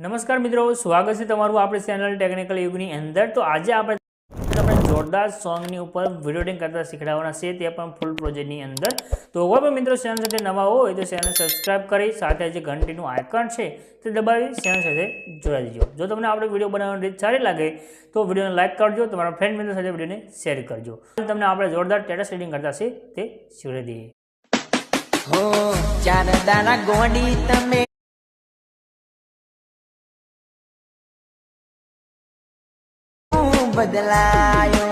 નમસ્કાર મિત્રો, સ્વાગત છે તમારું આપણી ચેનલ ટેકનિકલ યુગની અંદર। તો આજે આપણે જોરદાર સોંગની ઉપર વિડીયો એડિટિંગ કરતા શીખવાડવાના છે, તે પણ ફૂલ પ્રોજેક્ટની અંદર। તો કોઈ પણ મિત્રો ચેનલ સાથે નવા હોય તો ચેનલ સબસ્ક્રાઇબ કરી સાથે જે ઘંટીનું આઇકન છે તે દબાવી ચેનલ સાથે જોડાઈ દેજો। જો તમને આપણે વિડીયો બનાવવાની રીત સારી લાગે તો વિડીયોને લાઇક કરજો, તમારા ફ્રેન્ડ મિત્રો સાથે વિડીયોને શેર કરજો। તમને આપણે જોરદાર સ્ટેટસ એડિટિંગ કરતા છે તે શીખવાડી દઈએ। હો ચાર દાડા ગોડી તમે બદલાયો।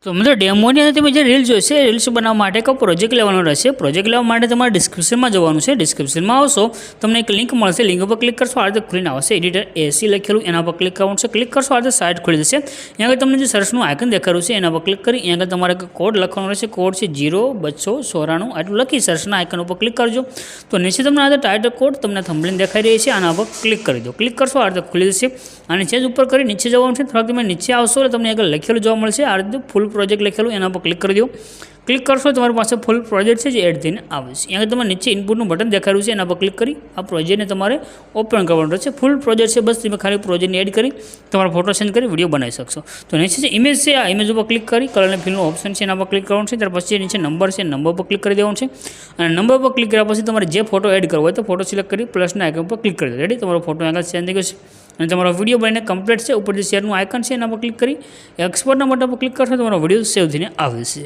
તો મિત્રો ડેમોની અંદર તમે જે રીલ્સ જોઈશે, રીલ્સ બનાવવા માટે એક પ્રોજેક્ટ લેવાનો રહેશે। પ્રોજેક્ટ લેવા માટે તમારે ડિસ્ક્રિપ્શનમાં જવાનું છે। ડિસ્ક્રિપ્શનમાં આવશો તમને એક લિંક મળશે, લિંક ઉપર ક્લિક કરશો આ રીતે ખુલીને આવશે, એડિટર એસી લખેલું એના પર ક્લિક કરવાનું છે। ક્લિક કરશો આ રીતે સાઇટ ખુલી જશે। અહીંયા આગળ તમને જે સર્ચનું આઇકન દેખાડ્યું છે એના પર ક્લિક કરી અહીંયા આગળ તમારે એક કોડ લખવાનો રહેશે। કોડ છે 0294 આટલું લખી સર્ચના આઇકન ઉપર ક્લિક કરજો। તો નીચે તમને આ ટાઇટલ કોડ તમને થંબનેલ દેખાઈ રહી છે, આના પર ક્લિક કરી દો। ક્લિક કરશો આ રીતે ખુલી જશે અને નીચે જ ઉપર કરી નીચે જવાનું છે। થોડાક તમે નીચે આવશો એટલે તમને આગળ લખેલું જોવા મળશે, આ રીતે ફૂલ પ્રોજેક્ટ લખેલું એના પર ક્લિક કરી દો। ક્લિક કરશો તમારી પાસે ફૂલ પ્રોજેક્ટ છે જે એડ થઈને આવે છે। અહીંયા તમારે નીચે ઇનપુટનું બટન દેખાડ્યું છે એના પર ક્લિક કરી આ પ્રોજેક્ટને તમારે ઓપન કરવાનું રહેશે। ફૂલ પ્રોજેક્ટ છે, બસ તમે ખાલી પ્રોજેક્ટને એડ કરી તમારો ફોટો સેન્ડ કરી વિડીયો બનાવી શકશો। તો નીચે જે ઇમેજ છે આ ઇમેજ ઉપર ક્લિક કરી કલર અને ફિલનું ઓપ્શન છે એના પર ક્લિક કરવાનું છે। ત્યાર પછી નીચે નંબર છે, નંબર પર ક્લિક કરી દેવાનું છે અને નંબર પર ક્લિક કર્યા પછી તમારે જે ફોટો એડ કરવો હોય તો ફોટો સિલેક્ટ કરી પ્લસના આઇકન પર ક્લિક કરી દો। રેડી, તમારો ફોટો આગળ સેન્ડ થઈ ગયો છે અને તમારો વિડીયો બનીને કમ્પ્લીટ છે। ઉપર જે શેરનું આઇકન છે એના પર ક્લિક કરી એક્સપોર્ટના બટન પર ક્લિક કરશો તમારો વિડીયો સેવ થઈને આવે છે।